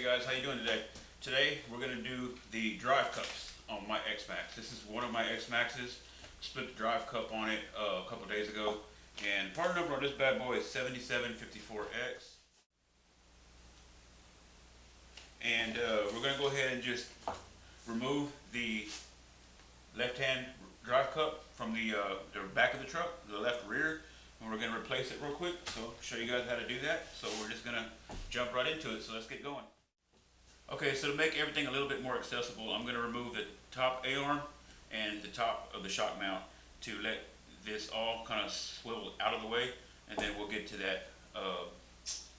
Hey guys, how you doing today? Today we're going to do the drive cups on my XMAXX. This is one of my XMAXXs. Split the drive cup on it a couple days ago. And part number on this bad boy is 7754X. And we're going to go ahead and just remove the left-hand drive cup from the back of the truck, the left rear. And we're going to replace it real quick. So I'll show you guys how to do that. So we're just going to jump right into it. So let's get going. Okay, so to make everything a little bit more accessible, I'm going to remove the top A-arm and the top of the shock mount to let this all kind of swivel out of the way, and then we'll get to that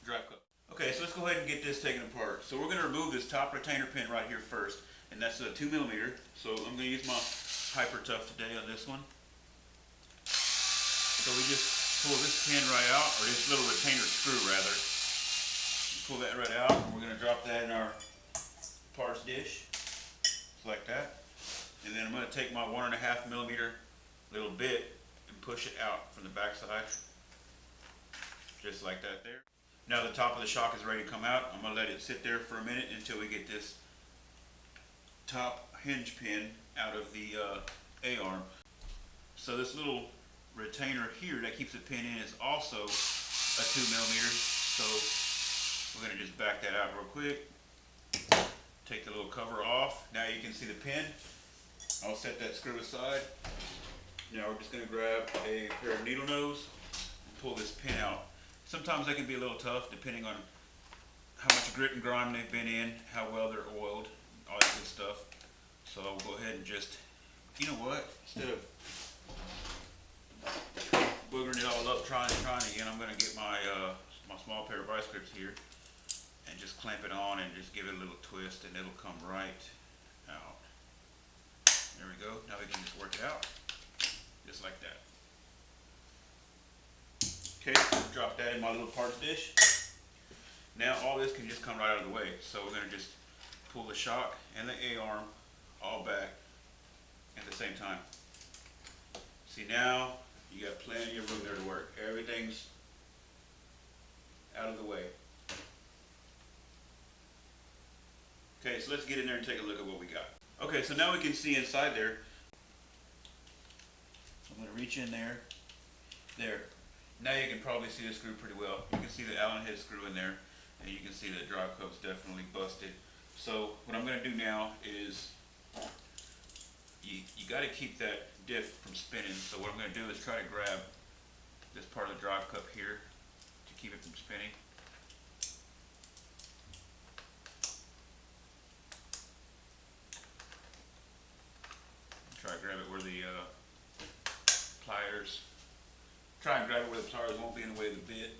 drive cup. Okay, so let's go ahead and get this taken apart. So we're going to remove this top retainer pin right here first, and that's a 2mm. So I'm going to use my Hypertough today on this one. So we just pull this pin right out, or this little retainer screw rather. Pull that right out, and we're going to drop that in our parts dish, just like that. And then I'm going to take my 1.5mm little bit and push it out from the back side, just like that there. Now the top of the shock is ready to come out. I'm going to let it sit there for a minute until we get this top hinge pin out of the A-arm. So this little retainer here that keeps the pin in is also a 2mm. So we're going to just back that out real quick. Take the little cover off. Now you can see the pin. I'll set that screw aside. Now we're just going to grab a pair of needle nose and pull this pin out. Sometimes they can be a little tough depending on how much grit and grime they've been in, how well they're oiled, all that good stuff. So I'll go ahead and just, you know what, instead of boogering it all up trying again, I'm going to get my my small pair of vice grips here and just clamp it on and just give it a little twist, and it'll come right out. There we go. Now we can just work it out just like that. Okay, drop that in my little parts dish. Now all this can just come right out of the way. So we're going to just pull the shock and the A-arm all back at the same time. See, now you got plenty of room there to work. Everything's out of the way. Okay, so let's get in there and take a look at what we got. Okay, so now we can see inside there. I'm going to reach in there. There. Now you can probably see the screw pretty well. You can see the Allen head screw in there, and you can see the drive cup's definitely busted. So what I'm going to do now is you got to keep that diff from spinning. So what I'm going to do is try to grab this part of the drive cup here to keep it from spinning. Try to grab it where the pliers. Try and grab it where the pliers won't be in the way of the bit.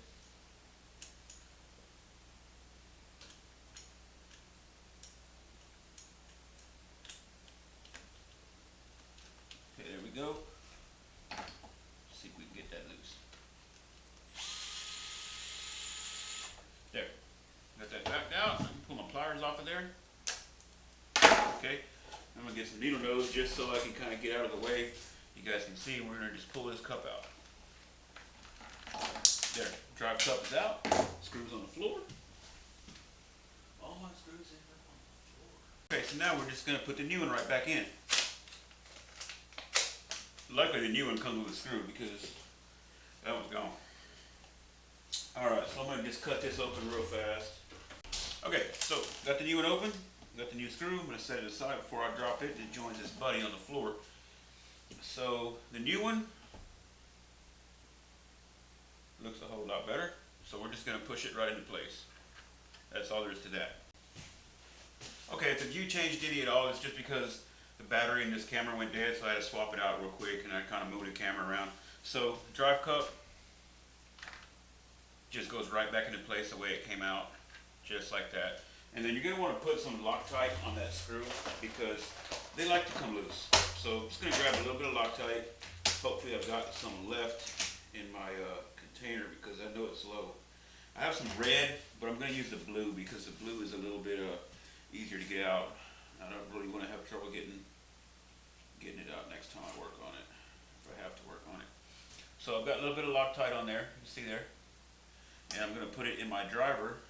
Okay, there we go. Let's see if we can get that loose. There. Got that backed out. I can pull my pliers off of there. Okay. I'm going to get some needle nose just so I can kind of get out of the way. You guys can see we're going to just pull this cup out. There, drive cup is out. Screws on the floor. All my screws in on the floor. Okay, so now we're just going to put the new one right back in. Luckily the new one comes with a screw because that one's gone. Alright, so I'm going to just cut this open real fast. Okay, so got the new one open. Got the new screw. I'm going to set it aside before I drop it. It joins this buddy on the floor. So the new one looks a whole lot better. So we're just going to push it right into place. That's all there is to that. Okay, if the view changed any at all, it's just because the battery in this camera went dead, so I had to swap it out real quick, and I kind of moved the camera around. So drive cup just goes right back into place the way it came out, just like that. And then you're going to want to put some Loctite on that screw because they like to come loose. So I'm just going to grab a little bit of Loctite. Hopefully I've got some left in my container because I know it's low. I have some red, but I'm going to use the blue because the blue is a little bit easier to get out. I don't really want to have trouble getting it out next time I work on it, if I have to work on it. So I've got a little bit of Loctite on there, you see there. And I'm going to put it in my driver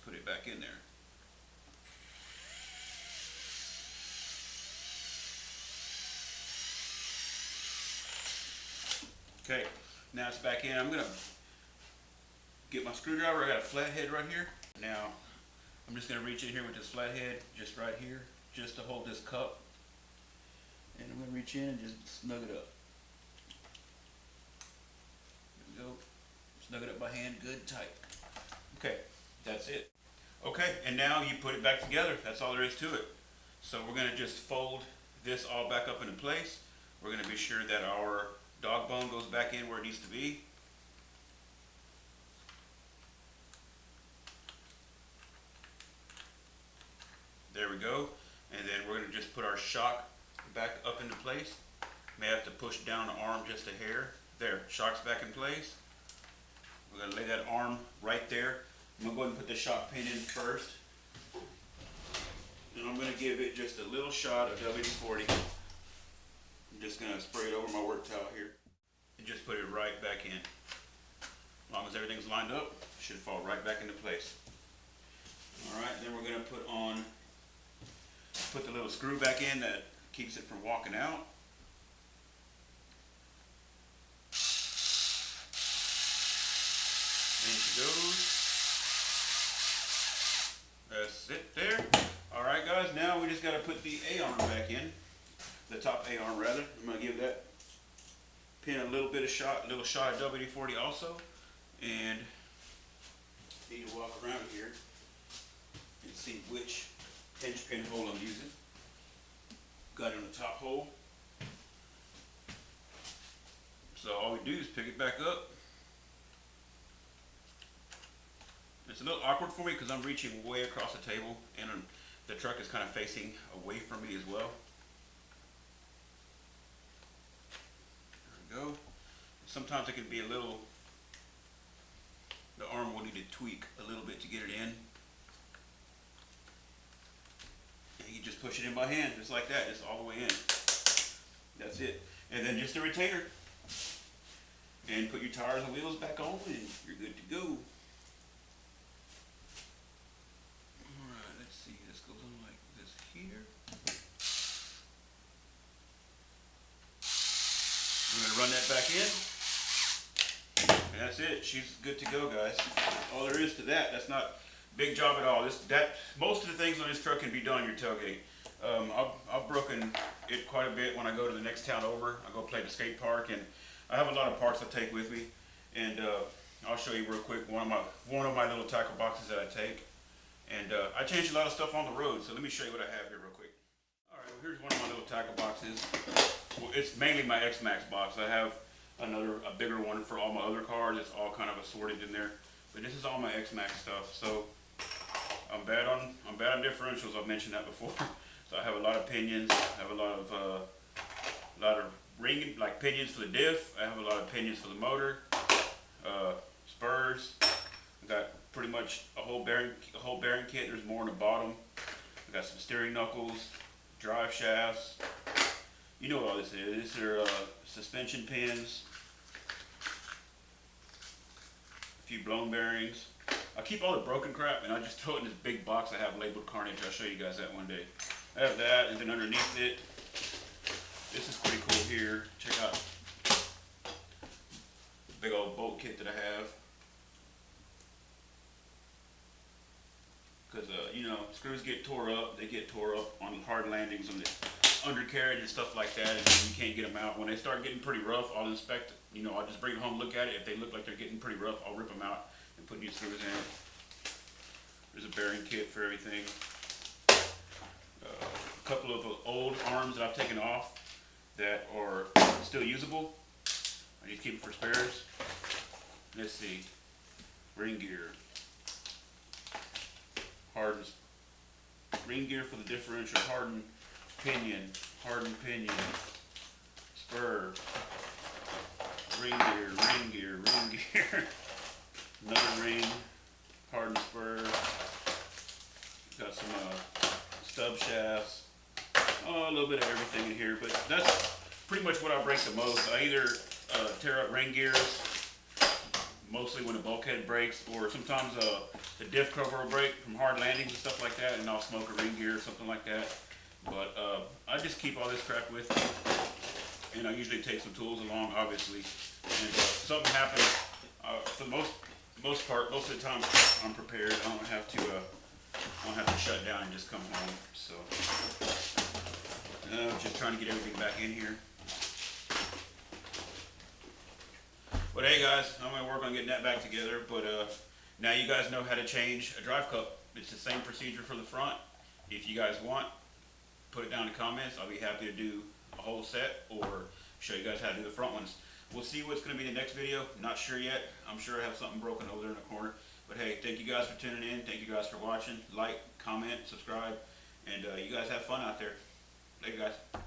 put it back in there. Okay, now it's back in. I'm gonna get my screwdriver. I got a flathead right here. Now, I'm just gonna reach in here with this flathead, just right here, just to hold this cup. And I'm gonna reach in and just snug it up. There we go. Snug it up by hand, good, tight. Okay, that's it. Okay, and now you put it back together. That's all there is to it. So we're gonna just fold this all back up into place. We're gonna be sure that our dog bone goes back in where it needs to be. There we go. And then we're gonna just put our shock back up into place. May have to push down the arm just a hair. There, shock's back in place. We're gonna lay that arm right there. I'm gonna go ahead and put the shock pin in first. And I'm gonna give it just a little shot of WD-40. I'm just gonna spray it over my work towel here. And just put it right back in. As long as everything's lined up, it should fall right back into place. Alright, then we're gonna put the little screw back in that keeps it from walking out. In she goes. That's it there. Alright guys, now we just got to put the A-arm back in. The top A-arm rather. I'm going to give that pin a little shot of WD-40 also. And need to walk around here and see which hinge pin hole I'm using. Got it on the top hole. So all we do is pick it back up. It's a little awkward for me because I'm reaching way across the table and the truck is kind of facing away from me as well. There we go. Sometimes it can be the arm will need to tweak a little bit to get it in. And you just push it in by hand, just like that, just all the way in. That's it. And then just a retainer. And put your tires and wheels back on and you're good to go. Alright, let's see, this goes on like this here. We're going to run that back in. And that's it. She's good to go, guys. All there is to that. That's not a big job at all. Most of the things on this truck can be done on your tailgate. I've broken it quite a bit when I go to the next town over. I go play the skate park, and I have a lot of parts I take with me. And I'll show you real quick one of my little tackle boxes that I take. And I change a lot of stuff on the road, so let me show you what I have here real quick. All right, well, here's one of my little tackle boxes. Well, it's mainly my XMAXX box. I have a bigger one for all my other cars. It's all kind of assorted in there. But this is all my XMAXX stuff. So I'm bad on differentials. I've mentioned that before. So I have a lot of pinions. I have a lot of ring like pinions for the diff. I have a lot of pinions for the motor. Spurs. I got pretty much a whole bearing kit. There's more on the bottom. I got some steering knuckles, drive shafts. You know what all this is. These are suspension pins, a few blown bearings. I keep all the broken crap and I just throw it in this big box I have labeled Carnage. I'll show you guys that one day. I have that, and then underneath it, this is pretty cool here. Check out the big old bolt kit that I have. Because, you know, screws get tore up. They get tore up on hard landings on the undercarriage and stuff like that, and you can't get them out. When they start getting pretty rough, I'll inspect it. You know, I'll just bring it home, look at it. If they look like they're getting pretty rough, I'll rip them out and put new screws in it. There's a bearing kit for everything. A couple of old arms that I've taken off that are still usable. I need to keep it for spares. Let's see. Ring gear. Hardened ring gear for the differential. Hardened pinion. Spur. Ring gear. Another ring. Hardened spur. Got some stub shafts. A little bit of everything in here, but that's pretty much what I break the most. I either tear up ring gears, mostly when a bulkhead breaks, or sometimes the diff cover will break from hard landings and stuff like that, and I'll smoke a ring gear or something like that. But I just keep all this crap with me, and I usually take some tools along, obviously. And if something happens, for the most part, most of the time, I'm prepared. I don't have to shut down and just come home. So, just trying to get everything back in here. But hey guys, I'm going to work on getting that back together, but now you guys know how to change a drive cup. It's the same procedure for the front. If you guys want, put it down in the comments. I'll be happy to do a whole set or show you guys how to do the front ones. We'll see what's going to be the next video. Not sure yet. I'm sure I have something broken over there in the corner. But hey, thank you guys for tuning in. Thank you guys for watching. Like, comment, subscribe, and you guys have fun out there. Later guys.